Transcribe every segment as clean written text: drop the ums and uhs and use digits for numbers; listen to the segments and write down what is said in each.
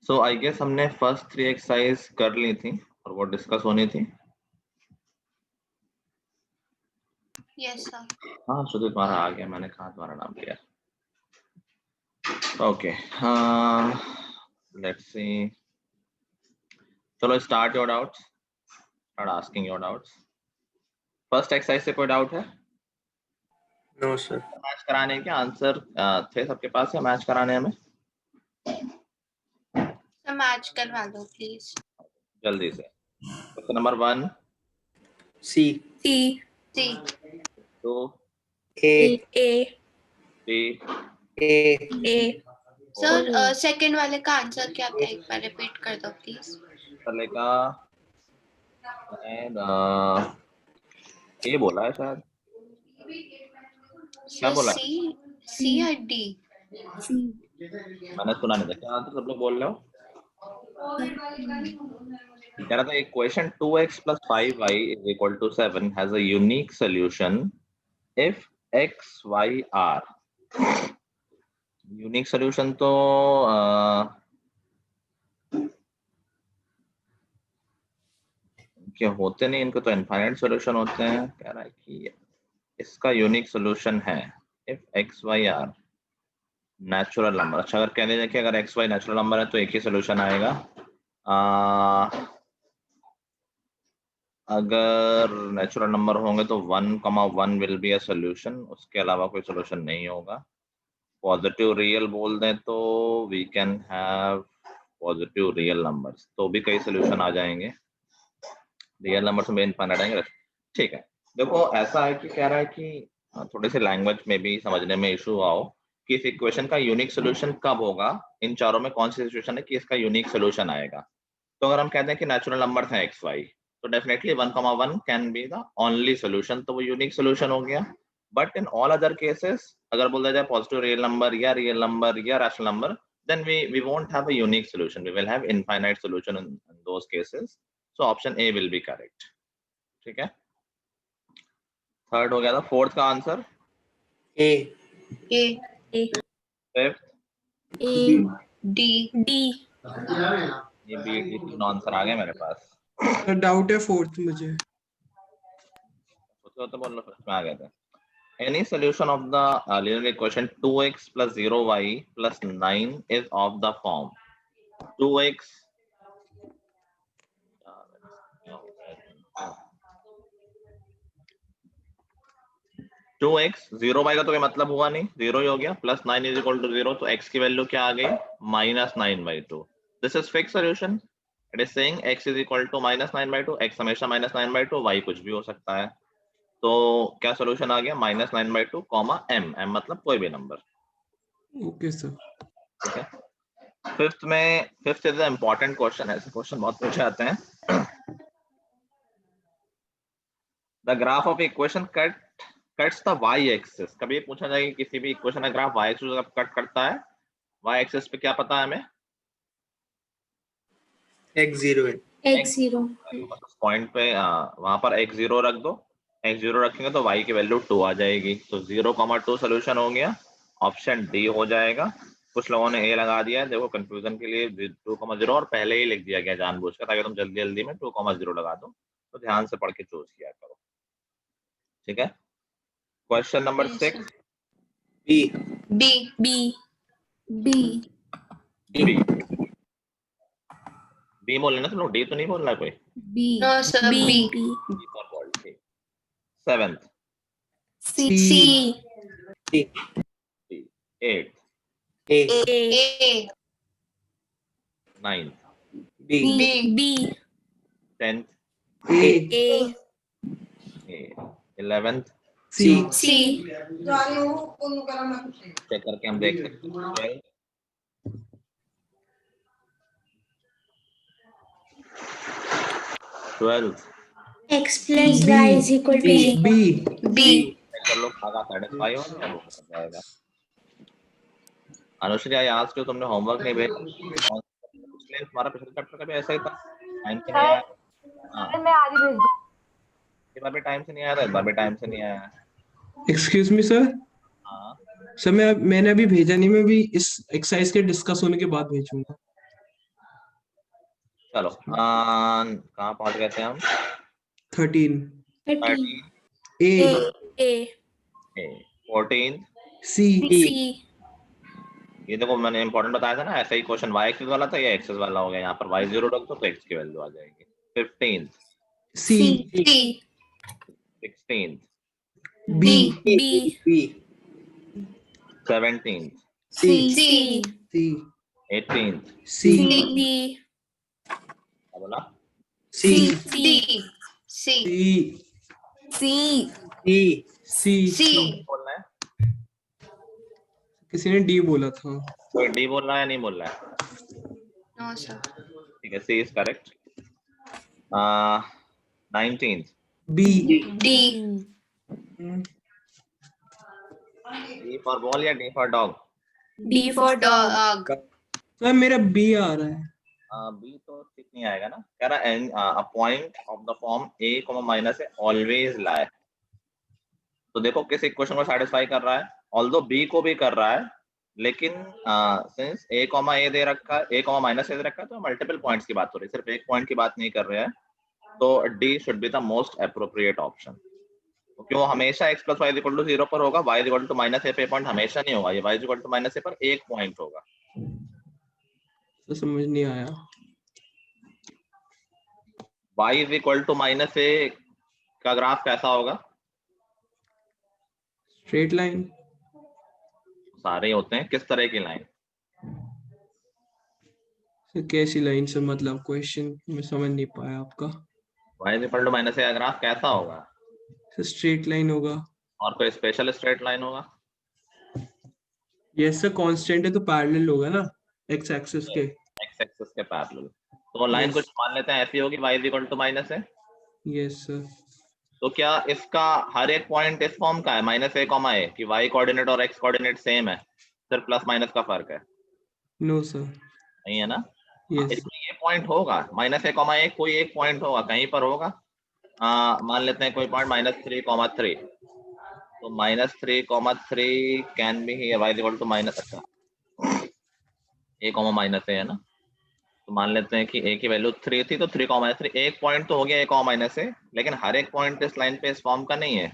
So I guess हमने first 3 exercise कर ली थी और वो डिस्कस होनी थी. Yes sir. हाँ श्रुति तुम्हारा आ गया, मैंने कहा तुम्हारा नाम लिया. Okay, let's see. चलो start your doubts, start asking your doubts. First exercise से कोई डाउट है? No sir. मैच कराने के आंसर थे सबके पास या मैच कराने हमें? सर मैच करवा दो प्लीज. जल्दी से. Question number 1. सी. सी. 2. ए. ए. 3. ए. सर सेकंड वाले का आंसर क्या था, एक बार रिपीट कर दो प्लीज. चलेगा. एंड ये बोला है शायद. क्या बोला? सी या डी? मैंने सुना नहीं था. क्या आंसर सब लोग बोल रहे हो? कह रहा था एक question 2x plus 5y is equal to 7 has a unique solution if x, y are. Unique solution तो क्या होते नहीं, इनको तो इनफाइनाइट सॉल्यूशन होते हैं. कह रहा है कि इसका यूनिक सोल्यूशन है if X Y are natural number. अच्छा, अगर कहने दें कि अगर एक्स वाई नेचुरल नंबर है तो एक ही सोल्यूशन आएगा. अगर नेचुरल नंबर होंगे तो 1,1 विल बी अ सोल्यूशन, उसके अलावा कोई सोल्यूशन नहीं होगा. पॉजिटिव रियल बोल दें तो we can have positive real numbers, तो भी कई सोल्यूशन आ जाएंगे. रियल नंबर्स में इनफाइनाइट आएंगे. ठीक है, देखो ऐसा है कि कह रहा है कि थोड़ी सी लैंग्वेज में भी समझने में इशू आओ कि इस इक्वेशन का यूनिक सोल्यूशन कब होगा, इन चारों में कौन सी सिचुएशन है कि इसका यूनिक सोल्यूशन आएगा. तो अगर हम कहते हैं कि नेचुरल नंबर है एक्स वाई, तो definitely 1,1 can be the only solution, तो वो यूनिक सोल्यूशन हो गया. But in all other cases अगर बोला जाए पॉजिटिव रियल नंबर या rational number, then we won't have a unique solution, we will have infinite solution in those cases. So option A will be correct. ठीक है, third हो गया था. Fourth का आंसर ए. Fifth D. ये B D तीन answer आ गए मेरे पास. डाउट है फोर्थ मुझे. तो बोल लो, फर्स्ट में आ गए थे. Any solution of the linear equation 2x plus 0y plus 9 is of the form 2x 2x 0y का तो कोई मतलब हुआ नहीं, 0 ही हो गया. प्लस 9 इज इक्वल टू 0, तो x की वैल्यू क्या आ गई? -9/2. This is fix solution. It is saying x is equal to -9/2. x हमेशा -9/2, y कुछ भी हो सकता है. तो क्या सोल्यूशन आ गया? -9/2 m. m मतलब कोई भी नंबर. Okay sir. ठीक है. Fifth is the important question. ऐसे क्वेश्चन बहुत पूछे जाते हैं. The graph of equation cuts the y axis. कभी पूछा जाएगा किसी भी इक्वेशन का ग्राफ y एक्सिस कट करता है, y एक्सिस पे क्या पता है हमें? x0 है. पॉइंट पे वहां पर x0 रख दो. x0 रखेंगे तो y की वैल्यू 2 आ जाएगी. तो 0,2 सोल्यूशन हो गया. ऑप्शन डी हो जाएगा. कुछ लोगों ने ए लगा दिया है, देखो कंफ्यूजन के लिए 2,0 और पहले ही लिख दिया गया जानबूझकर, ताकि तुम जल्दी जल्दी में 2,0 लगा दो. तो ध्यान से पढ़ के चूज किया करो. ठीक है. Question number 6. बी बोल लेना तुम लोग, डी तो नहीं बोल रहा कोई. No sir, B. Seventh C. 8th A. 9th B. 10th A. 11th. C. Check करके हम देख सकते हैं. 12th. x plus y is equal to B. कर लो, खागा सेटिस्फाई हो गया, वो हो जाएगा. अनुश्री, आई आस्क्ड यू, तुमने होमवर्क नहीं भेजा. पिछले तुम्हारा पिछले चैप्टर का भी ऐसा ही था, टाइम से नहीं आया. हां, मैं आज ही भेज दूं. इस बार भी टाइम से नहीं आया था, इस बार भी टाइम से नहीं आया. Excuse me sir. हाँ सर मैंने अभी भेजा नहीं, मैं भी इस एक्सरसाइज के डिस्कस होने के बाद भेजूंगा. चलो कहाँ पहुंच गए थे हम? 13 13. A 14 C ये देखो मैंने इंपॉर्टेंट बताया था ना, ऐसा ही क्वेश्चन y एक्सिस वाला था, ये एक्सिस वाला हो गया, यहाँ पर y0 रख दो तो x की वैल्यू आ जाएगी। 15 C 16 B 17 C. 18 C क्या बोला? D. C C. बोलना है, किसी ने D बोला था। कोई डी बोल रहा है या नहीं बोल रहा है? No, sir. ठीक है, C is correct. 19 B D. D for ball या D for dog? D for dog. Sir मेरा B आ रहा है। बी तो ठीक नहीं आएगा ना, कह रहा है a point of the form a minus है ऑलवेज लाई। तो देखो किस इक्वेशन को सेटिस्फाई कर रहा है, ऑल्दो बी को भी कर रहा है, लेकिन सिंस a दे रखा है, a माइनस दे रखा है, तो मल्टीपल पॉइंट्स की बात हो रही है, सिर्फ एक पॉइंट की बात नहीं कर रहे हैं। तो D should be the most appropriate option, क्योंकि वो हमेशा x plus Y equal to 0 पर होगा, y equal to minus A पे पॉइंट हमेशा नहीं होगा, ये y equal to minus A पर एक पॉइंट होगा। तो समझ नहीं आया। y is equal to minus A का ग्राफ कैसा होगा? Straight line. सारे होते हैं, किस तरह की लाइन? कैसी लाइन से, मतलब क्वेश्चन में समझ नहीं पाया आपका। y is equal to minus A का ग्राफ कैसा होगा? स्ट्रेट लाइन होगा। और कोई स्पेशल स्ट्रेट लाइन होगा? यस सर, कांस्टेंट है तो पैरेलल होगा ना x एक्सिस के। x एक्सिस के पैरेलल, तो लाइन Yes. कुछ मान लेते हैं ऐसी होगी, y is equal to minus A. Yes sir. तो क्या इसका हर एक पॉइंट इस फॉर्म का है माइनस ए कॉमा ए, कि y कोऑर्डिनेट और x कोऑर्डिनेट सेम है, सिर्फ प्लस माइनस का फर्क है? No sir. नहीं है ना? यस। इसमें ये पॉइंट होगा माइनस ए कॉमा ए, कोई एक पॉइंट होगा कहीं पर होगा। मान लेते हैं कोई पॉइंट -3,3, तो -3,3 can be y is equal to minus, अच्छा a कॉमा माइनस ए है ना, तो मान लेते हैं कि a की वैल्यू 3 थी, तो 3,3 एक पॉइंट तो हो गया a कॉमा माइनस ए, लेकिन हर एक पॉइंट इस लाइन पे इस फॉर्म का नहीं है।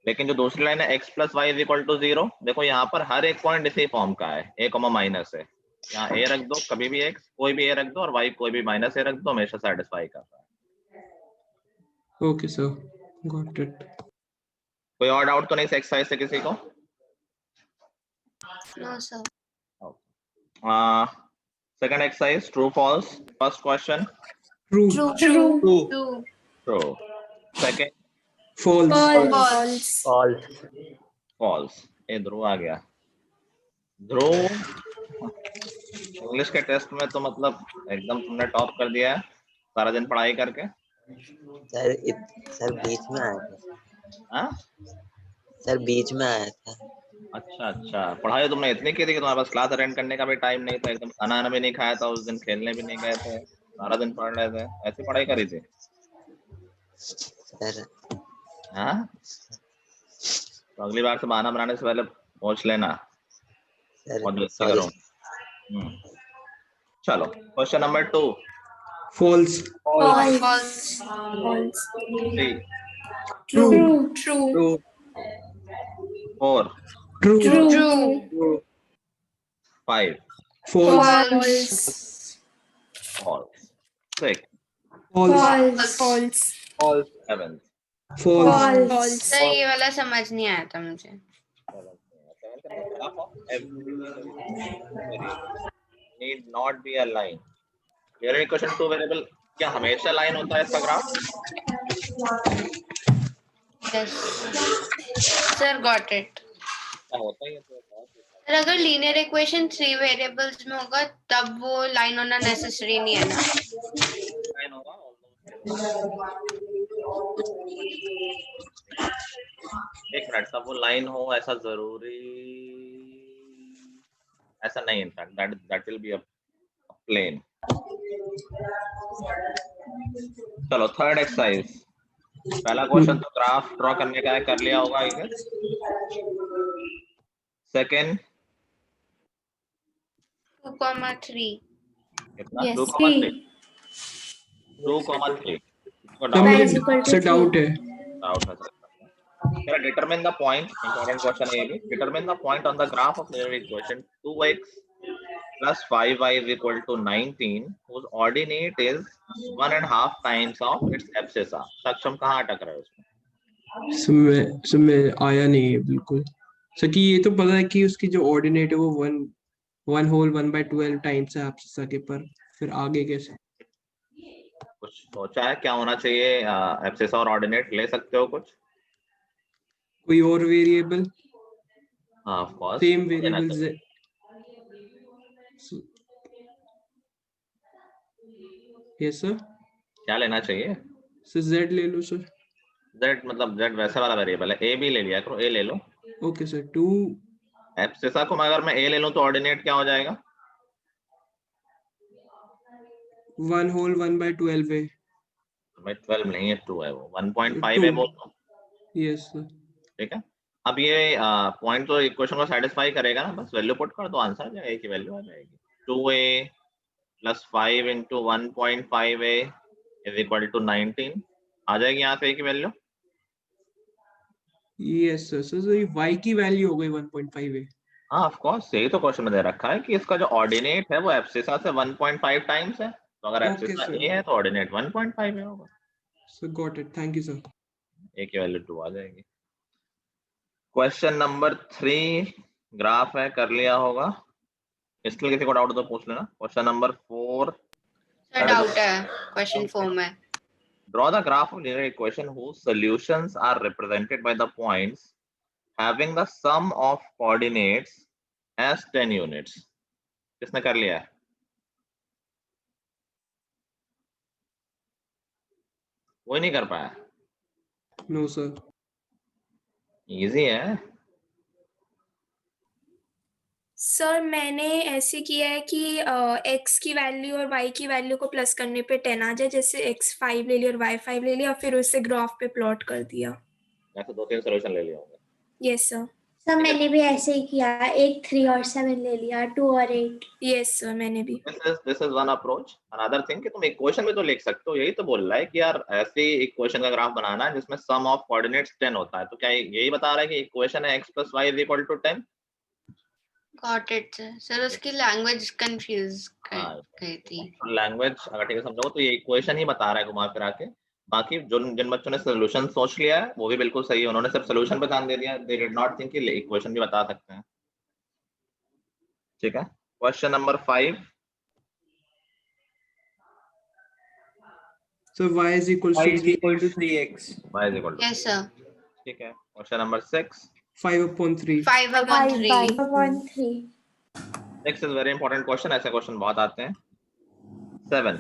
लेकिन जो दूसरी लाइन है x plus Y is equal to 0, देखो यहाँ पर हर एक पॉइंट इसी फॉर्म का है, a कॉमा माइनस है, यहाँ a रख दो, कभी भी x कोई भी a रख दो, और y कोई भी माइनस a रख दो, हमेशा सेटिस्फाई करता है। Okay sir, got it. कोई और डाउट तो नहीं इस एक्सरसाइज से किसी को? No, sir. Second exercise, true false. First question true. True. True, second false. False. ए ध्रुव आ गया। ध्रुव इंग्लिश के टेस्ट में तो मतलब एकदम तुमने टॉप कर दिया है, सारा दिन पढ़ाई करके। सर बीच में आया था। हाँ सर बीच में आया था। अच्छा, पढ़ाई तुमने इतनी की थी कि तुम्हारे पास क्लास अटेंड करने का भी टाइम नहीं था, एकदम खाना भी नहीं खाया था उस दिन, खेलने भी नहीं गए थे, सारा दिन पढ़ रहे थे, ऐसी पढ़ाई करी थी? सर हाँ, तो अगली बार से बहाना बनाने से पहले पहुंच लेना और दोस्ती करो। चलो question number 2। False. False. 3 True. 4 True. 5 false. False. 6 false. 7 false. Sir ये वाला समझ नहीं आया था मुझे। need not be a line. Here in question 2 variable, क्या हमेशा लाइन होता है इसका graph? Yes. Sir, got it. क्या होता है ये तो सर अगर लीनियर इक्वेशन 3 वेरिएबल्स में होगा तब वो लाइन होना नेसेसरी नहीं है ना? लाइन होगा। एक मिनट, तब वो लाइन हो ऐसा जरूरी ऐसा नहीं, in fact that will be a plane. चलो थर्ड एक्सरसाइज। पहला क्वेश्चन तो ग्राफ ड्रॉ करने का है, कर लिया होगा ये। सेकंड 2,3. कितना? Yes. 2,3 2,3 इसको सर डाउट y मुझे is equal to sir 3. Doubt है। डाउट है sir. Determine the point, important question है ये भी। Determine the point on the graph of linear equation 2x plus 5y is equal to 19 whose ordinate is 1.5 times of its abscissa। सक्षम कहाँ अटक रहा है उसमें? सर मैं आया नहीं है बिल्कुल सर, कि ये तो पता है कि उसकी जो ऑर्डिनेट है वो 1 होल 1/12 टाइम्स है एब्सिसा के, पर फिर आगे कैसे? कुछ सोचा है क्या होना चाहिए? एब्सिसा और ऑर्डिनेट ले सकते हो कुछ? कोई और वेरिएबल? हाँ of course same variable yes sir. क्या लेना चाहिए? सर z ले लो सर। z मतलब z वैसे वाला वेरिएबल है, a भी ले लिया करो, a ले लो। Okay sir. 2 एब्सिसा को अगर मैं a ले लूं तो ऑर्डिनेट क्या हो जाएगा? 1 होल 1/12 है। भाई 12 नहीं है, 2 है, वो 1.5 है बोल दो। Yes sir. ठीक है, अब ये पॉइंट तो इक्वेशन को सेटिस्फाई करेगा ना, बस वैल्यू पुट कर दो, आंसर आ जाएगा, a की वैल्यू आ जाएगी। 2a plus 5 into 1.5a is equal to 19 आ जाएगी यहाँ से a की वैल्यू। Yes sir. सर ये y की वैल्यू हो गई 1.5 है। हाँ ऑफ कोर्स, यही तो क्वेश्चन में दे रखा है कि इसका जो ऑर्डिनेट है वो एब्सिसा से 1.5 टाइम्स है, तो अगर Okay, एब्सिसा sir. a है तो ऑर्डिनेट 1.5 है होगा। Sir got it, thank you sir. a की वैल्यू 2 आ जाएगी। क्वेश्चन नंबर 3 ग्राफ है, कर लिया होगा। इसके लिए किसी को डाउट तो पूछ लेना। क्वेश्चन नंबर 4 सर डाउट है क्वेश्चन 4 में। Draw the graph of linear equation whose solutions are represented by the points having the sum of coordinates as 10 units। किसने कर लिया है? कोई नहीं कर पाया? No sir. इजी है। सर मैंने ऐसे किया है कि x की वैल्यू और y की वैल्यू को प्लस करने पे 10 आ जाए, जैसे x 5 ले लिया और y 5 ले लिया, फिर उसे ग्राफ पे प्लॉट कर दिया। ऐसे 2-3 सॉल्यूशन ले लिया होगा। Yes sir. सर मैंने भी ऐसे ही किया, 1 3 और 7 ले लिया, 2 और 8। यस सर मैंने भी। This is one approach। Another thing कि तुम इक्वेशन में तो लिख सकते हो, यही तो बोल रहा है कि यार ऐसे इक्वेशन का ग्राफ बनाना है जिसमें सम ऑफ कोऑर्डिनेट्स 10 होता है, तो क्या यही बता रहा है कि इक्वेशन है x + y = 10? Got it sir. उसकी लैंग्वेज कंफ्यूज हाँ, गई थी। लैंग्वेज अगर ठीक से समझोगे तो ये इक्वेशन ही बता रहा है घुमा फिरा के। बाकी जो जिन बच्चों ने सॉल्यूशन सोच लिया है वो भी बिल्कुल सही है, उन्होंने सिर्फ सॉल्यूशन पे ध्यान दे दिया, दे डिड नॉट थिंक कि इक्वेशन भी बता सकते हैं। ठीक है, question number 5। Sir y is equal y to is equal to 3x. y is equal to yes sir. ठीक है, question number 6। 5/3। 5/3। 6 is very important question, ऐसे क्वेश्चन बहुत आते हैं। 7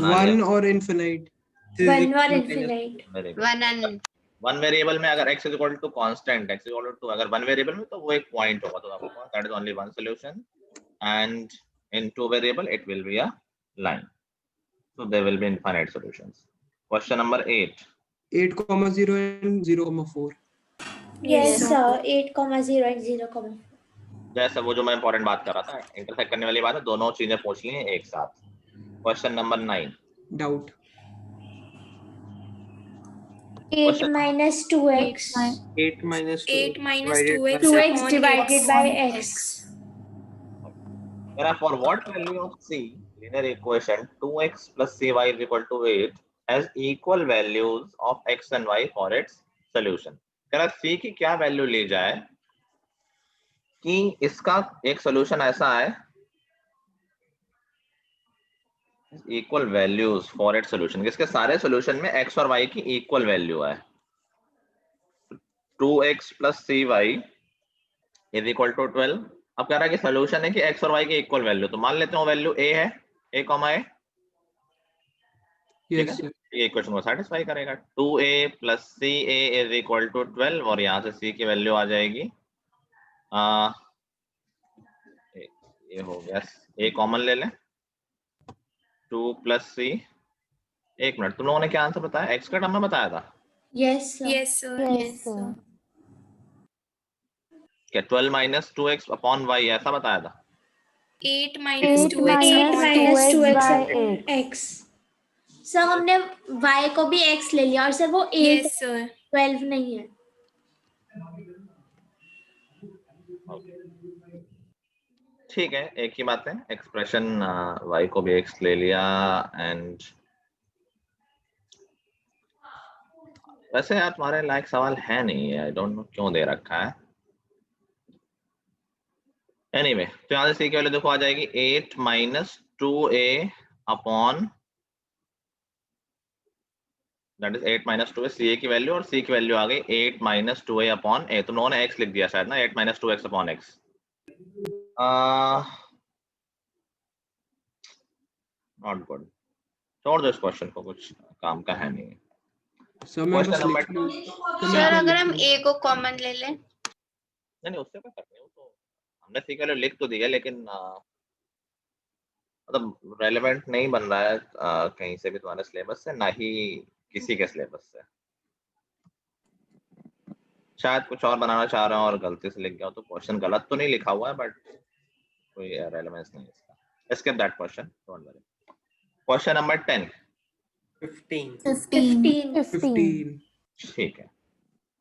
1 और इनफिनाइट। 1 और इनफिनाइट। 1 एंड वन वेरिएबल में अगर x equal to constant, x equal to अगर वन वेरिएबल में तो वो एक पॉइंट होगा, तो आपको that is only one solution, and in two variable it will be a line, so there will be infinite solutions। question number 8। 8,0 and 0,4। Yes sir. 8,0 and 0,4। जैसे वो जो मैं इंपॉर्टेंट बात कर रहा था, इंटरसेक्ट करने वाली बात है, दोनों चीजें पूछ ली हैं एक साथ। Question number 9। Doubt. 8 minus 2x 8 minus 8 minus divided 2x by 2x divided by x। For what value of c linear equation 2x plus cy is equal to 8 has equal values of x and y for its solution। c की क्या value ली जाए कि इसका एक solution ऐसा है, equal values for it solution, जिसके सारे सॉल्यूशन में x और y की इक्वल वैल्यू है। 2x plus cy is equal to 12। अब कह रहा है कि सॉल्यूशन है कि x और y की इक्वल वैल्यू, तो मान लेते हैं वैल्यू a है, a, a। Yes sir. ये इक्वेशन को सेटिस्फाई करेगा। 2a plus ca is equal to 12 और यहाँ से c की वैल्यू आ जाएगी ये हो गया, a कॉमन ले लें, 2 plus c। एक मिनट, तुम लोगों ने क्या आंसर बताया? x का टर्म में बताया था यस सर। Yes sir. क्या 12 minus 2x upon y ऐसा बताया था? 8 minus 2x upon 2x upon x। Sir हमने y को भी x ले लिया और सर वो 8 यस सर 12 नहीं है। ठीक है, एक ही बात है, एक्सप्रेशन y को भी x ले लिया एंड वैसे यार तुम्हारे लायक सवाल है नहीं, आई डोंट नो क्यों दे रखा है। एनीवे तो यहाँ से सी की वैल्यू देखो आ जाएगी 8 minus 2a upon that is 8 minus 2a सी की वैल्यू, और सी की वैल्यू आ गई 8 माइनस 2a अपॉन a। तुम लोगों ने x लिख दिया शायद ना, 8 minus 2x upon x। Not good, छोड़ दो इस क्वेश्चन को, कुछ काम का है नहीं। सर मैं बस Question number लिख लूं तो मैं सर क्या अगर हम लिखूं? a को कॉमन ले लें नहीं उससे कोई फर्क नहीं, वो तो हमने सी की वैल्यू लिख तो दिया, लेकिन मतलब रेलेवेंट नहीं बन रहा है कहीं से भी तुम्हारे सिलेबस से, ना ही किसी के सिलेबस से। शायद कुछ और बनाना चाह रहा हूँ और गलती से लिख गया हूँ, तो क्वेश्चन गलत तो नहीं लिखा हुआ है बट कोई रेलेवेंस नहीं है इसका। Skip that question, don't worry. Question number 10। 15 15 ठीक है,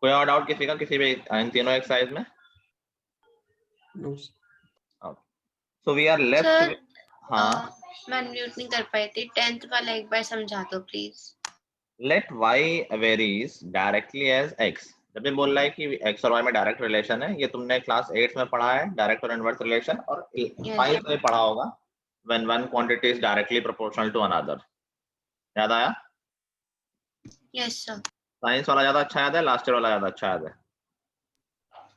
कोई और डाउट किसी का, किसी भी इन तीनों एक्सरसाइज में? No so we are left. Sir हाँ, मैं अनम्यूट नहीं कर पाई थी, 10th वाला एक बार समझा दो please. Let y varies directly as x। जब ये बोल रहा है कि x और y में डायरेक्ट रिलेशन है, ये तुमने क्लास 8 में पढ़ा है, डायरेक्ट और इनवर्स रिलेशन, और 5 में पढ़ा होगा when one quantity is directly proportional to another. याद आया? Yes sir. साइंस वाला ज्यादा अच्छा याद है, लास्ट ईयर वाला ज्यादा अच्छा याद है?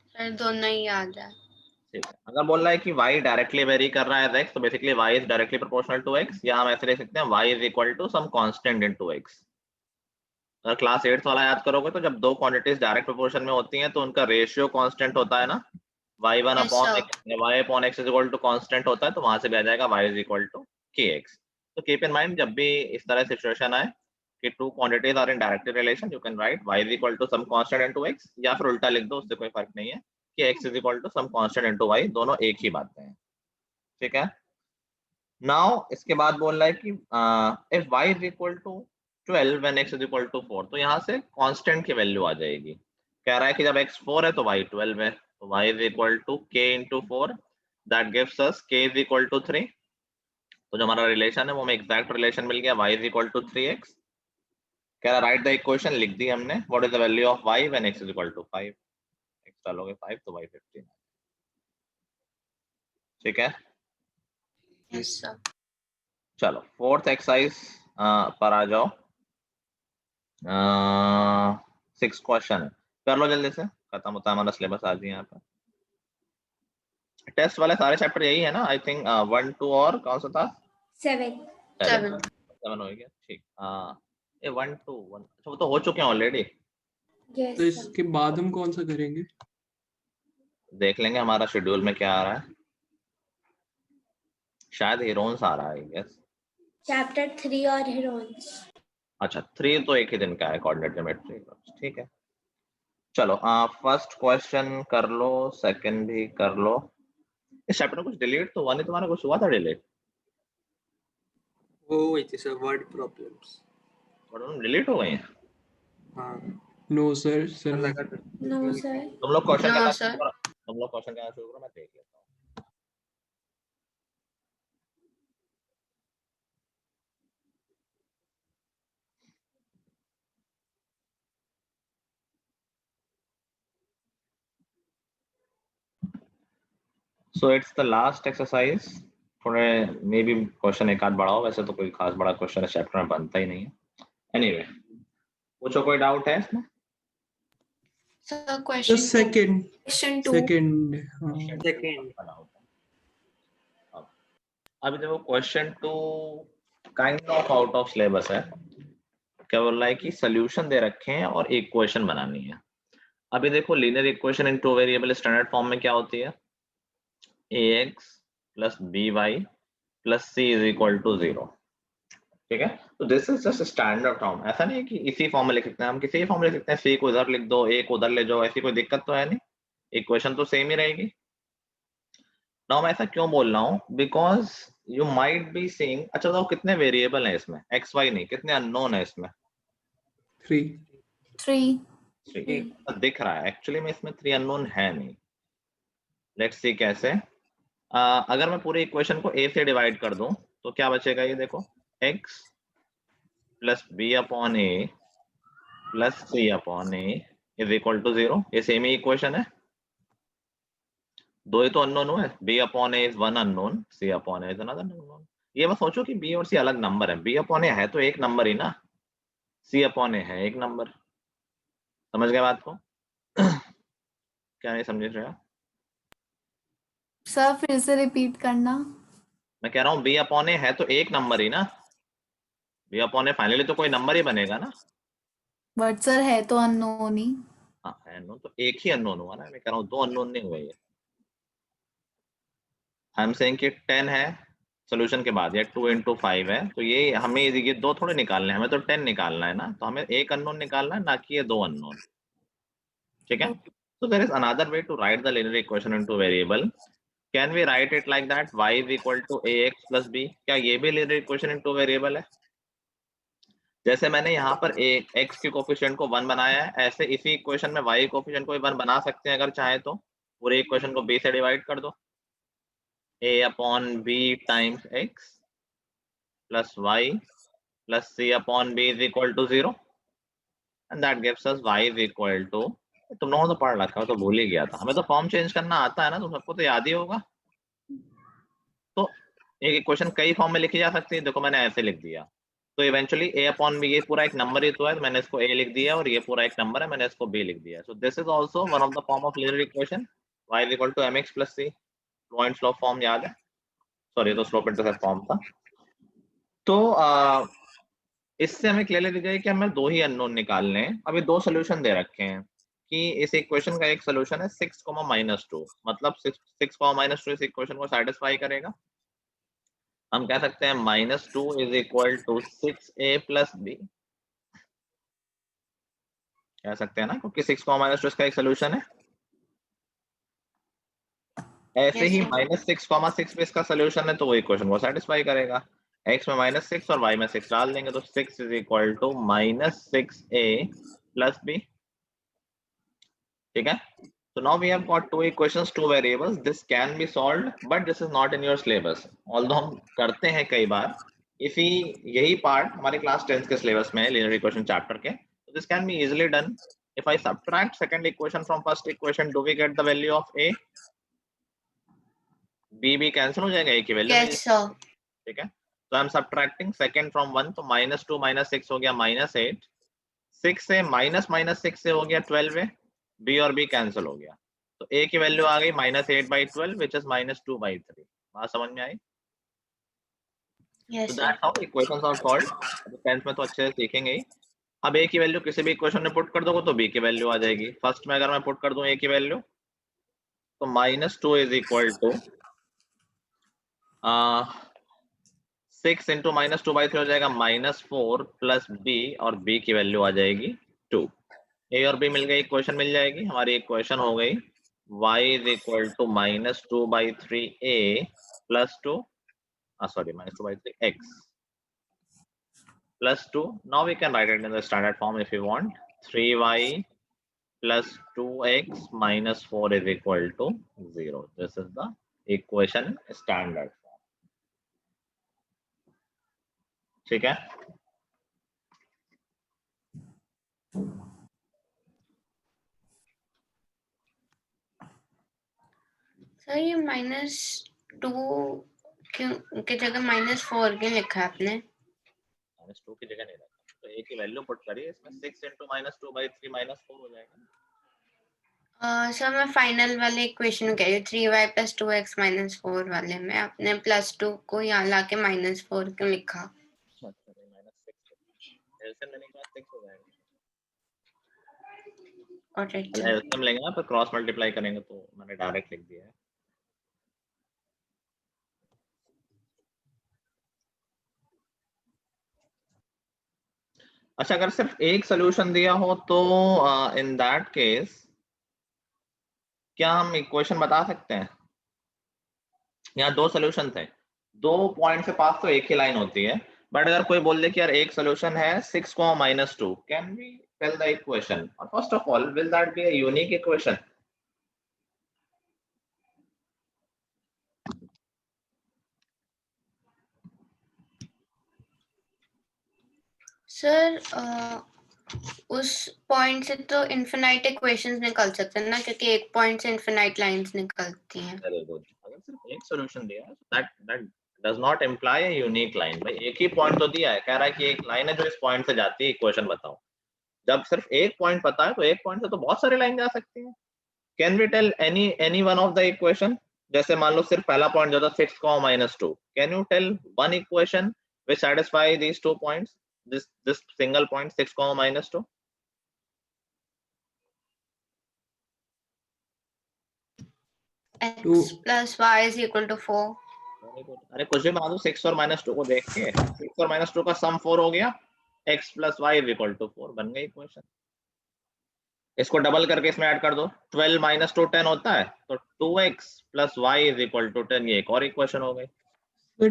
सर दोनों ही याद है। ठीक है, अगर बोल रहा है कि y डायरेक्टली वेरी कर रहा है x, तो basically y is directly proportional to x, या हम ऐसे लिख सकते हैं y is equal to some constant into x। अगर क्लास 8 वाला याद करोगे तो जब दो क्वांटिटीज डायरेक्ट प्रोपोर्शन में होती हैं तो उनका रेशियो कांस्टेंट होता है ना, y1 Yes, upon sir. y upon x is equal to constant होता है, तो वहां से भी आ जाएगा y is equal to kx। तो कीप इन माइंड, जब भी इस तरह सिचुएशन आए कि two quantities are in direct relation, you can write y is equal to some constant into x, या फिर उल्टा लिख दो, उससे कोई फर्क नहीं है कि x is equal to some constant into y, दोनों एक ही बातें हैं। ठीक है, नाउ इसके बाद बोल रहा है कि if y is equal to 12 when x is equal to 4, तो यहाँ से कांस्टेंट की वैल्यू आ जाएगी। कह रहा है कि जब x 4 है तो y 12 है, तो y is equal to k into 4, that gives us k is equal to 3। तो जो हमारा रिलेशन है वो हमें एग्जैक्ट रिलेशन मिल गया, y is equal to 3x। कह रहा राइट द इक्वेशन, लिख दी हमने, what is the value of y when x is equal to 5। x डालोगे 5 तो y 15। ठीक है, यस सर। चलो फोर्थ एक्सरसाइज पर आ जाओ। 6 क्वेश्चन है, कर लो जल्दी से, खत्म होता है हमारा सिलेबस आज ही यहाँ पर। टेस्ट वाले सारे चैप्टर यही है ना, आई थिंक 1 2 और कौन सा था? 7 7 हो गया। ठीक, ये 1 2 1, अच्छा वो तो हो चुके हैं ऑलरेडी। यस तो इसके बाद हम कौन सा करेंगे? देख लेंगे हमारा शेड्यूल में क्या आ रहा है, शायद हीरोन्स आ रहा है आई गेस। चैप्टर 3 और हीरोइंस। अच्छा 3 तो एक ही दिन का है, कोऑर्डिनेट ज्योमेट्री। ठीक है, चलो फर्स्ट क्वेश्चन कर लो, सेकंड भी कर लो। इस चैप्टर में कुछ डिलीट तो हुआ नहीं तुम्हारा, कुछ हुआ था डिलीट? वो हुई थी सर, वर्ड प्रॉब्लम्स। डिलीट हो गई हैं? हाँ नो सर लगा था। No sir. तुम लोग क्वेश्चन No, करना sir. शुरू करो, तुम लोग क्वेश्चन करना शुरू करो, मैं देख लेता हूँ। So it's the last exercise. थोड़े मे बी क्वेश्चन एक आध बड़ा हो, वैसे तो कोई खास बड़ा क्वेश्चन इस चैप्टर में बनता ही नहीं है। एनीवे पूछो, कोई डाउट है इसमें? सर तो question second question 2 second second अभी देखो question 2 kind of out of syllabus है। क्या बोल रहा है कि सोल्यूशन दे रखे हैं और एक इक्वेशन बनानी है। अभी देखो linear equation in two variable standard form में क्या होती है, ax plus by plus c is equal to 0। ठीक है, तो this is just standard form. ऐसा नहीं है कि इसी फॉर्म में लिख सकते हैं, हम किसी भी फॉर्म में लिख सकते हैं, c को इधर लिख दो, a को उधर ले जाओ, ऐसी कोई दिक्कत तो है नहीं, इक्वेशन तो सेम ही रहेगी। नाउ मैं ऐसा क्यों बोल रहा हूँ, because you might be seeing, अच्छा बताओ कितने वेरिएबल हैं इसमें, एक्स वाई नहीं, कितने अननोन है इसमें? 3. 3. 3 दिख रहा है, एक्चुअली में इसमें 3 अननोन है नहीं। लेट्स सी कैसे। अगर मैं पूरे इक्वेशन को a से डिवाइड कर दूं तो क्या बचेगा, ये देखो, x plus B upon A plus C upon A is equal to 0। ये सेम ही इक्वेशन है, दो ही तो अननोन हुए, b upon A is one unknown, c upon A is another unknown. ये मत सोचो कि b और c अलग नंबर है, b अपॉन ए है तो एक नंबर ही ना, c अपॉन ए है एक नंबर। समझ गए बात को? क्या नहीं समझ रहे हो? सर फिर से रिपीट करना। मैं कह रहा हूँ b अपॉन ए है तो एक नंबर ही ना, b अपॉन ए फाइनली तो कोई नंबर ही बनेगा ना। बट सर है तो अननोन ही। हाँ है अननोन, तो एक ही अननोन हुआ ना, मैं कह रहा हूँ दो अननोन नहीं हुए। ये आई एम सेइंग कि 10 है सोल्यूशन के बाद, या 2 into 5 है, तो ये हमें ये दो थोड़े निकालने हैं, हमें तो 10 निकालना है ना, तो हमें एक अननोन निकालना है, ना कि ये दो अननोन। ठीक है, so there is another way to write the linear equation into variable. Can we write it like that, y is equal to ax plus b? क्या ये भी linear equation into variable है? जैसे मैंने यहाँ पर x के कोफिशिएंट को 1 बनाया है, ऐसे इसी इक्वेशन में y कोफिशिएंट को भी 1 बना सकते हैं अगर चाहे तो। पूरे इक्वेशन को b से डिवाइड कर दो, a upon b times x plus y plus c upon b is equal to 0 and that gives us y is equal to, तुम लोगों ने तो पढ़ रखा है, तो भूल ही गया था, हमें तो फॉर्म चेंज करना आता है ना, तुम सबको तो याद ही होगा। तो एक इक्वेशन कई फॉर्म में लिखी जा सकती है, देखो मैंने ऐसे लिख दिया, तो इवेंचुअली a अपॉन b, ये पूरा एक नंबर ही तो है, तो मैंने इसको a लिख दिया, और ये पूरा एक नंबर है, मैंने इसको b लिख दिया। So this is also one of the form of linear equation, y is equal to mx plus c। Flow and slope form याद है? सॉरी, तो स्लोप इंटरसेप्ट फॉर्म था। तो इससे हमें क्लियरली दिख जाए कि हमें दो ही अननोन निकालने हैं। अभी दो सोल्यूशन दे रखे हैं कि इस इक्वेशन का एक सोल्यूशन है 6, -2, मतलब 6, -2 इस इक्वेशन को सेटिस्फाई करेगा। हम कह सकते हैं -2 is equal to 6a plus b, कह सकते हैं ना, क्योंकि 6, -2 इसका एक सोल्यूशन है। ऐसे ही -6, 6 भी इसका सोल्यूशन है, तो वो इक्वेशन को सेटिस्फाई करेगा। x में -6 और y में 6 डाल देंगे, तो 6 is equal to -6a plus b। ठीक है, so now we have got two equations, two variables. This can be solved, but this is not in your syllabus. Although हम करते हैं कई बार, इसी यही पार्ट हमारे क्लास 10th के सिलेबस में है, linear equation chapter के। So this can be easily done. If I subtract second equation from first equation, do we get the value of a? b भी कैंसिल हो जाएगा, a की value. Yes, sir. ठीक है, तो I am subtracting second from 1, तो -2 -6 हो गया -8, 6 से -6 से हो गया 12, b और b कैंसिल हो गया, तो a की वैल्यू आ गई -8/12 which is -2/3। बात समझ में आई? Yes, so sir. that's how equations are solved। 10th में तो अच्छे से सीखेंगे ही। अब a की वैल्यू किसी भी इक्वेशन में पुट कर दोगे तो b की वैल्यू आ जाएगी। फर्स्ट में अगर मैं पुट कर दूं a की वैल्यू, तो -2 इज इक्वल टू 6 इंटू -2/3 हो जाएगा -4 प्लस b, और b की वैल्यू आ जाएगी 2। a और b मिल गई, इक्वेशन मिल जाएगी, हमारी इक्वेशन हो गई y is equal to -2/3a plus 2, sorry, -2/3x plus 2. Now we can write it in the standard form if you want. 3y plus 2x minus 4 is equal to 0. This is the equation standard form. ठीक है, sir ये -2 क्यों की जगह -4 क्यों लिखा है आपने? -2 की जगह नहीं रखा, तो a की वैल्यू पुट करिए, इसमें 6 इंटू -2/3 -4 हो जाएगा। सर मैं फाइनल वाले इक्वेशन कह रही हूँ, 3y plus 2x minus 4 वाले में आपने +2 को यहाँ लाके -4 क्यों लिखा? अच्छा, -6 एलसीएम लेने के बाद 6 हो जाएगा। Got it, sir. एलसीएम लेंगे ना, पर क्रॉस मल्टीप्लाई करेंगे, तो मैंने डायरेक्ट लिख दिया है। अच्छा, अगर सिर्फ एक सोल्यूशन दिया हो तो इन दैट केस क्या हम इक्वेशन बता सकते हैं? यहाँ दो सोल्यूशन थे, दो पॉइंट से पास तो एक ही लाइन होती है, बट अगर कोई बोल दे कि यार एक सोल्यूशन है 6, -2, can we tell the equation? First of all, will that be a unique equation? Sir उस पॉइंट से तो इनफिनाइट इक्वेशंस निकल सकते हैं ना, क्योंकि एक पॉइंट से इनफिनाइट लाइंस निकलती हैं। Very good. अगर सिर्फ एक सॉल्यूशन दिया है, that does not imply a unique line. भाई एक ही पॉइंट तो दिया है, कह रहा है कि एक लाइन है जो इस पॉइंट से जाती है, इक्वेशन बताओ। जब सिर्फ एक पॉइंट पता है तो एक पॉइंट से तो बहुत सारी लाइन जा सकती है। Can we tell any one of the equation? जैसे मान लो सिर्फ पहला पॉइंट जो था 6, -2, can you tell one equation which satisfy these 2 points, this single point 6, -2? x plus y is equal to 4. अरे कुछ भी बना दो 6 और -2 को देख के, 6 और -2 का सम 4 हो गया, x plus y is equal to 4, बन गई इक्वेशन। इसको डबल करके इसमें ऐड कर दो, 12 - 2 10 होता है, तो 2x plus y is equal to 10, ये एक और इक्वेशन हो गई। So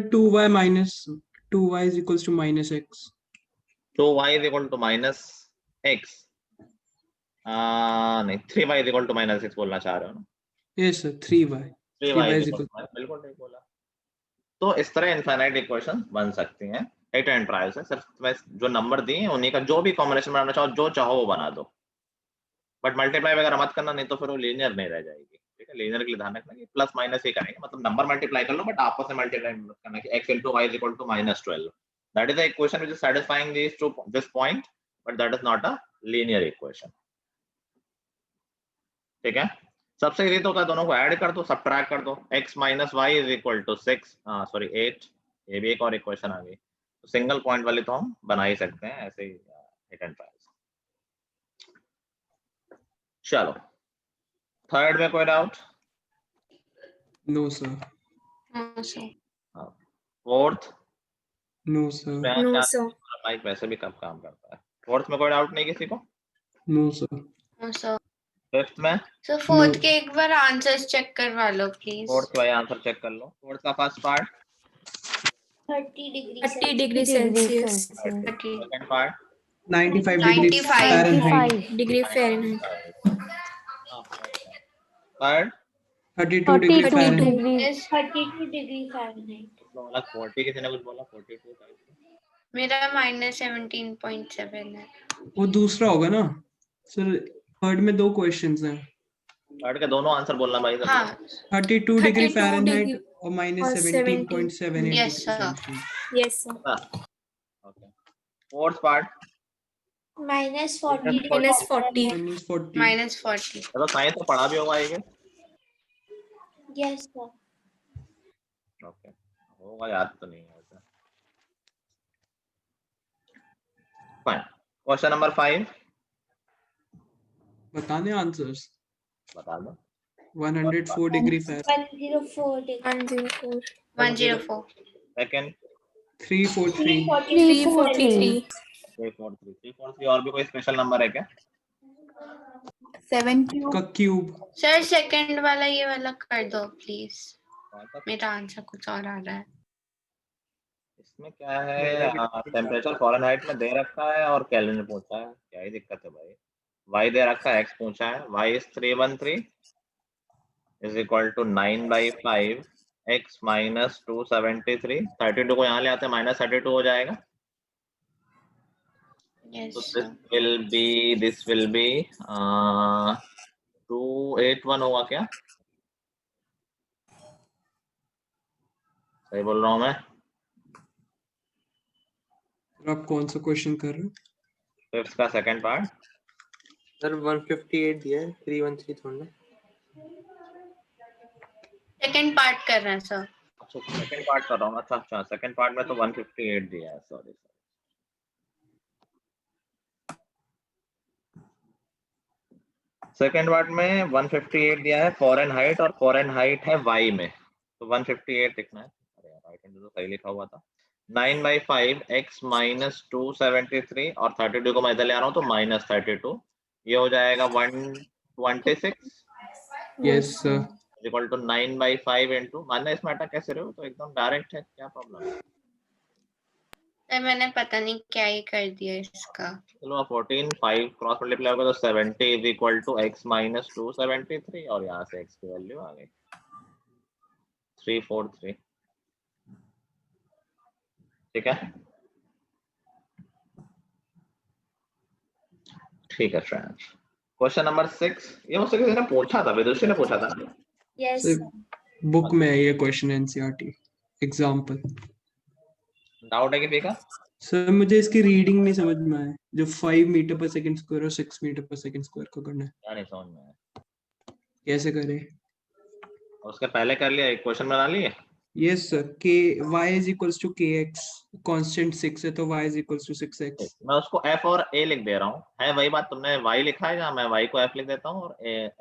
2y is equals to -x. 2y is equal to -x, नहीं 3y is equal to -6 बोलना चाह रहे हो ना? Yes sir, 3y. 3y is is equal to बिल्कुल ठीक बोला। तो इस तरह इनफाइनाइट इक्वेशन बन सकती हैं हिट एंड ट्रायल से। सिर्फ मैं जो नंबर दिए हैं उन्हीं का जो भी कॉम्बिनेशन बनाना चाहो, जो चाहो वो बना दो, बट मल्टीप्लाई वगैरह मत करना, नहीं तो फिर वो लीनियर नहीं रह जाएगी। ठीक है, लीनियर के लिए ध्यान रखना कि प्लस माइनस ही करेंगे, मतलब नंबर मल्टीप्लाई कर लो बट आपस में मल्टीप्लाई मत करना कि x into y is equal to -12. That is the equation which is satisfying this point, but that is not a linear equation. ठीक है, सबसे इजी तो होता है दोनों को ऐड कर दो, सबट्रैक्ट कर दो, x minus y is equal to 6, sorry 8, ये भी एक और इक्वेशन आ गई। तो सिंगल पॉइंट वाली तो हम बना ही सकते हैं ऐसे ही हिट एंड ट्रायल। चलो थर्ड में कोई doubt? No sir. No, sir. Fourth? No sir. No, sir. Mic वैसे भी कम काम करता है। फोर्थ में कोई डाउट नहीं किसी को? No sir. No, sir. Fifth में? Sir fourth No. के एक बार आंसर्स चेक करवा लो प्लीज। फोर्थ का आंसर चेक कर लो। फोर्थ का first part 30 degree Celsius. Second part 95 degrees 95. Fahrenheit. Degree Fahrenheit. Third 32 degree 32. Fahrenheit. Yes, 32 degree Fahrenheit. बोला 40, किसी ने कुछ बोला 42 टाइप। मेरा -17.7 है। वो दूसरा होगा ना सर, थर्ड में दो क्वेश्चंस हैं। थर्ड के दोनों आंसर बोलना भाई। हाँ 32 degree 32 Fahrenheit degree और और -17.78 Yes, degree sir. Celsius. Yes, sir. Okay, fourth part -40 Minus 40. -40. -40। तो साइंस में पढ़ा भी होगा ये। Yes sir. ओके, होगा, याद तो नहीं है वैसे। फाइन, क्वेश्चन नंबर 5 बताने आंसर्स। बता दो। 104 degree Fahrenheit. 104 degree. 104. 104। सेकंड 343. 343. 343 और भी कोई स्पेशल नंबर है क्या? 7 का क्यूब। सर सेकंड वाला ये वाला कर दो प्लीज, मेरा आंसर कुछ और आ रहा है। इसमें क्या है, टेम्परेचर फ़ारेनहाइट में दे रखा है और केल्विन में पूछा है, क्या ही दिक्कत है भाई। y दे रखा है, x पूछा है, y is 313 is equal to 9/5 x minus 273। 32 को यहाँ ले आते हैं, -32 हो जाएगा। Yes, तो sir. this will be 281 होगा क्या? सही बोल रहा हूँ मैं? आप कौन सा क्वेश्चन कर रहे हो? फिफ्थ का सेकंड पार्ट। सर 158 दिया है, 313 थोड़ा। सेकंड पार्ट कर रहे हैं सर। अच्छा सेकंड पार्ट कर रहा हूँ। अच्छा सेकंड पार्ट में तो 158 दिया है, सॉरी। सेकंड पार्ट में 158 दिया है फ़ारेनहाइट, और फ़ारेनहाइट है y में, तो 158 लिखना है। अरे यार राइट हैंड तो सही लिखा हुआ था। 9/5 x minus 273 और 32 को मैं इधर ले आ रहा हूँ तो -32, ये हो जाएगा 126। Yes sir. Equal to 9/5 into, मानना इसमें अटक कैसे रहे हो, तो एकदम डायरेक्ट है, क्या प्रॉब्लम है? सर मैंने पता नहीं क्या ही कर दिया इसका। चलो 14 5 क्रॉस मल्टीप्लाई होगा तो 70 is equal to x minus 273 और यहाँ से x की वैल्यू आ गई 343। ठीक है, ठीक है फ्रेंड्स। क्वेश्चन नंबर 6, ये मुझसे किसी ने पूछा था, विदुषी ने पूछा था। Yes, sir sir. बुक में है ये क्वेश्चन, एनसीईआरटी एग्जाम्पल। डाउट है किसी का? सर मुझे इसकी रीडिंग नहीं समझ में आया, जो 5 मीटर पर सेकंड स्क्वायर और 6 मीटर पर सेकंड स्क्वायर को करना है, क्या नहीं समझ में आया? कैसे करें? उसके पहले कर लिया, एक क्वेश्चन बना लिए। Yes sir, k y is equals to kx, constant 6 है तो y is equals to 6x। मैं उसको f और a लिख दे रहा हूँ, है वही बात, तुमने y लिखा है जहाँ, मैं y को f लिख देता हूँ और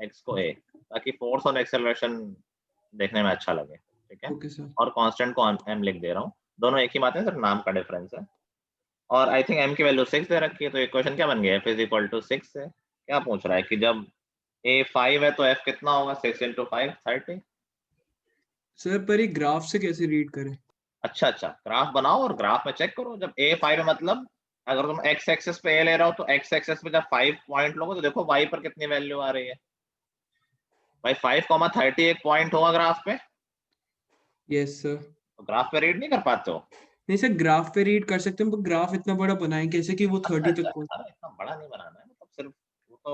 x को a, ताकि फोर्स और एक्सेलरेशन देखने में अच्छा लगे। ठीक है, ओके सर। और कांस्टेंट को m लिख दे रहा हूँ, दोनों एक ही बात है, सिर्फ नाम का डिफरेंस है। और आई थिंक m की वैल्यू 6 दे रखी है, तो इक्वेशन क्या बन गया, f इज इक्वल टू 6 है। क्या पूछ रहा है कि जब a 5 है तो f कितना होगा, 6 into 5 30। सर पर ये ग्राफ से कैसे रीड करें? अच्छा, ग्राफ बनाओ और ग्राफ में चेक करो। जब a 5 है मतलब अगर तुम x एक्सिस पे a ले रहे हो तो x एक्सिस पे जब 5 पॉइंट लोगे तो देखो y पर कितनी वैल्यू आ रही है। भाई 5,30 एक पॉइंट होगा ग्राफ पे, यस सर। तो ग्राफ पे रीड नहीं कर पाते हो? नहीं सर, ग्राफ पे रीड कर सकते हैं, पर ग्राफ इतना बड़ा बनाएं कैसे कि वो 30 तक पहुंचे? अरे इतना बड़ा नहीं बनाना है, मतलब सिर्फ वो तो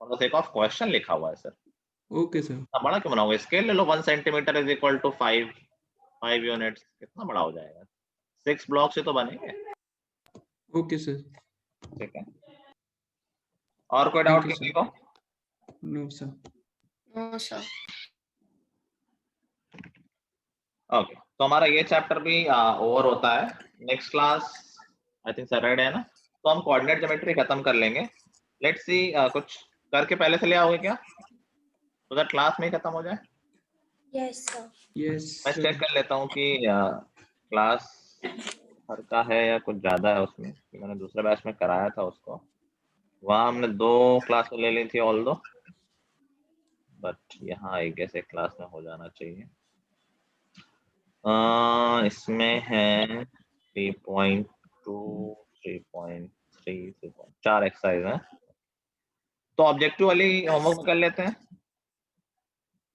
for the sake of question लिखा हुआ है सर। Okay sir. इतना बड़ा क्यों बनाओगे? स्केल ले लो, 1 centimetre is equal to 5 units, कितना बड़ा हो जाएगा? 6 ब्लॉक से तो बनेंगे। Okay sir. ठीक है, और कोई डाउट किसी को? No sir. No sir. Okay, तो हमारा ये चैप्टर भी ओवर होता है। Next class I think Saturday है ना, तो हम कोऑर्डिनेट ज्योमेट्री खत्म कर लेंगे। लेट्स सी कुछ करके पहले से ले आओगे क्या, तो दैट क्लास में ही खत्म हो जाए। Yes, sir. यस मैं चेक कर लेता हूँ कि क्लास हर का है या कुछ ज्यादा है उसमें, कि मैंने दूसरे बैच में कराया था उसको, वहाँ हमने 2 क्लास ले ली थी ऑल दो, बट यहाँ आई गेस एक क्लास में हो जाना चाहिए। इसमें है 3.2 3.3 4 एक्सरसाइज है, तो ऑब्जेक्टिव वाली होमवर्क कर लेते हैं।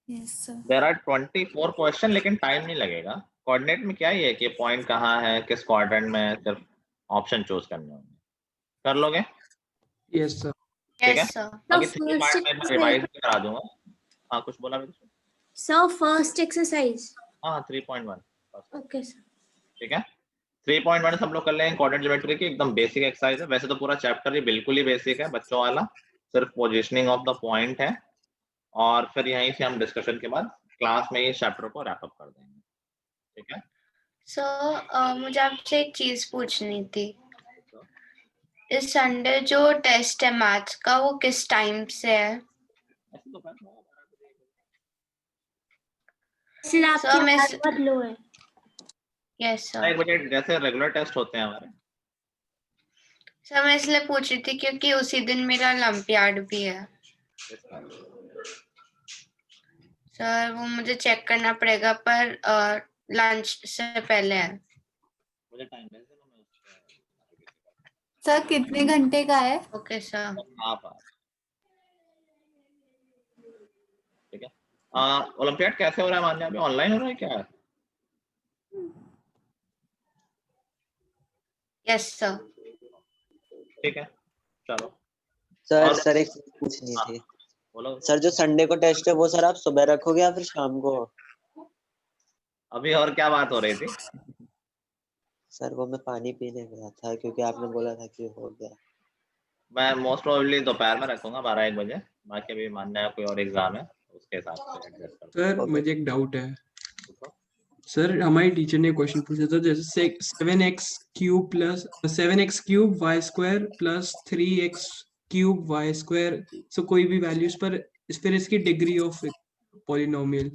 Yes sir. There are 24 question, लेकिन टाइम नहीं लगेगा। कोऑर्डिनेट में क्या ही है कि पॉइंट कहाँ है, किस क्वाड्रेंट में, सिर्फ ऑप्शन चूज करने होंगे। कर लोगे? Yes sir. ठीक है, यस सर। बाकी So 3 first पार्ट में रिवाइज करा दूंगा। हाँ कुछ बोला भी? So first exercise. हाँ 3.1। Okay, sir. ठीक है, 3.1 सब लोग कर लेंगे। कोऑर्डिनेट ज्योमेट्री की एकदम बेसिक एक्सरसाइज है, वैसे तो पूरा चैप्टर ही बिल्कुल ही बेसिक है बच्चों वाला, सिर्फ पोजीशनिंग ऑफ द पॉइंट है, और फिर यहीं से हम डिस्कशन के बाद क्लास में ही चैप्टर को रैप अप कर देंगे। ठीक है सर मुझे आपसे एक चीज पूछनी थी। इस संडे जो टेस्ट है मैथ्स का, वो किस टाइम से है? ऐसे तो करना होगा। Sir, आपकी Sir, मैं आवाज बहुत लो है. Yes sir. 1 बजे जैसे रेगुलर टेस्ट होते हैं हमारे। सर मैं इसलिए पूछ रही थी क्योंकि उसी दिन मेरा ओलंपियाड भी है। सर वो मुझे चेक करना पड़ेगा, पर लंच से पहले है। मुझे टाइम दे देना, मैं सर कितने घंटे का है? Okay sir. Half hour. ठीक है, ओलंपियाड कैसे हो रहा है मान्या, अभी ऑनलाइन हो रहा है क्या? Yes sir. ठीक है चलो। सर और- सर एक चीज पूछनी थी। बोलो। सर जो संडे को टेस्ट है वो सर आप सुबह रखोगे या फिर शाम को? अभी और क्या बात हो रही थी? सर वो मैं पानी पीने गया था क्योंकि आपने बोला था कि हो गया। मैं मोस्ट प्रोबेबली दोपहर में रखूंगा 12-1 बजे, बाकी अभी मानना है कोई और एग्जाम है उसके हिसाब से एडजस्ट कर। सर मुझे एक डाउट है। सर हमारी टीचर ने क्वेश्चन पूछा था, जैसे 7x cube plus 7x cube y square plus 3x cube y square, so कोई भी वैल्यूज पर फिर इसकी डिग्री ऑफ पॉलिनोमियल,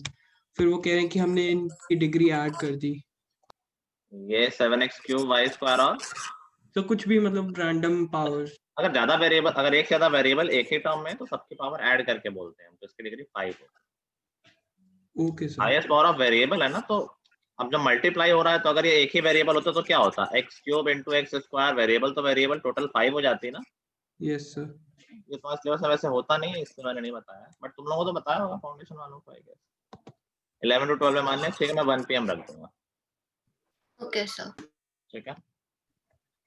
फिर वो कह रहे हैं कि हमने इनकी डिग्री ऐड कर दी, ये 7x क्यूब वाई स्क्वायर, और तो कुछ भी मतलब रैंडम पावर। अगर ज्यादा वेरिएबल, अगर एक से ज्यादा वेरिएबल एक ही टर्म में, तो सबकी पावर ऐड करके बोलते हैं, तो इसकी डिग्री 5 होगी। Okay sir. Highest power of variable है ना, तो अब जब मल्टीप्लाई हो रहा है तो अगर ये एक ही वेरिएबल होता तो क्या होता, x cube into x square, variable तो वेरिएबल, टोटल 5 हो जाती ना। Yes sir. ये तुम्हारे सिलेबस में वैसे होता नहीं है, इसलिए मैंने नहीं बताया, बट तुम लोगों को तो बताया होगा फाउंडेशन वालों को, आई गेस 11 to 12 में मान लें, ठीक है, मैं 1 PM रख दूंगा, ओके सर। ठीक है।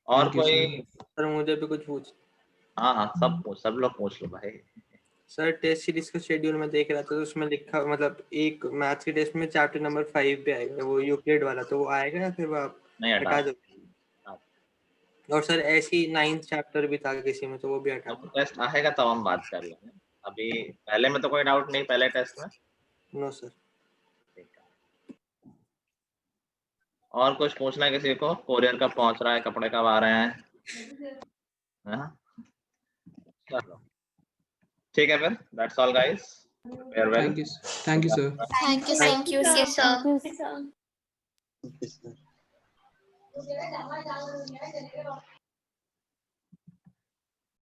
और Thank you, कोई? सर मुझे भी कुछ पूछ। हाँ सब लोग पूछ लो भाई। सर टेस्ट सीरीज का शेड्यूल में देख रहा था तो उसमें लिखा, मतलब एक मैथ्स के टेस्ट में चैप्टर नंबर 5 पे आएगा, वो यूक्लिड वाला, तो वो आएगा या फिर वो आप नहीं हटा हटा, दो? और सर ऐसी 9th चैप्टर भी था किसी में, तो वो भी हटा जब दो। टेस्ट आएगा तब हम बात कर लेंगे, अभी पहले में तो कोई डाउट नहीं, पहले टेस्ट में। No sir. ठीक है, और कुछ पूछना है किसी को? कोरियर कब पहुंच रहा है, कपड़े कब आ रहे हैं? हाँ? चलो ठीक है फिर, that's all guys, farewell. Thank you sir. Thank you sir. Thank you Thank you, okay sir. Sir. Okay, sir.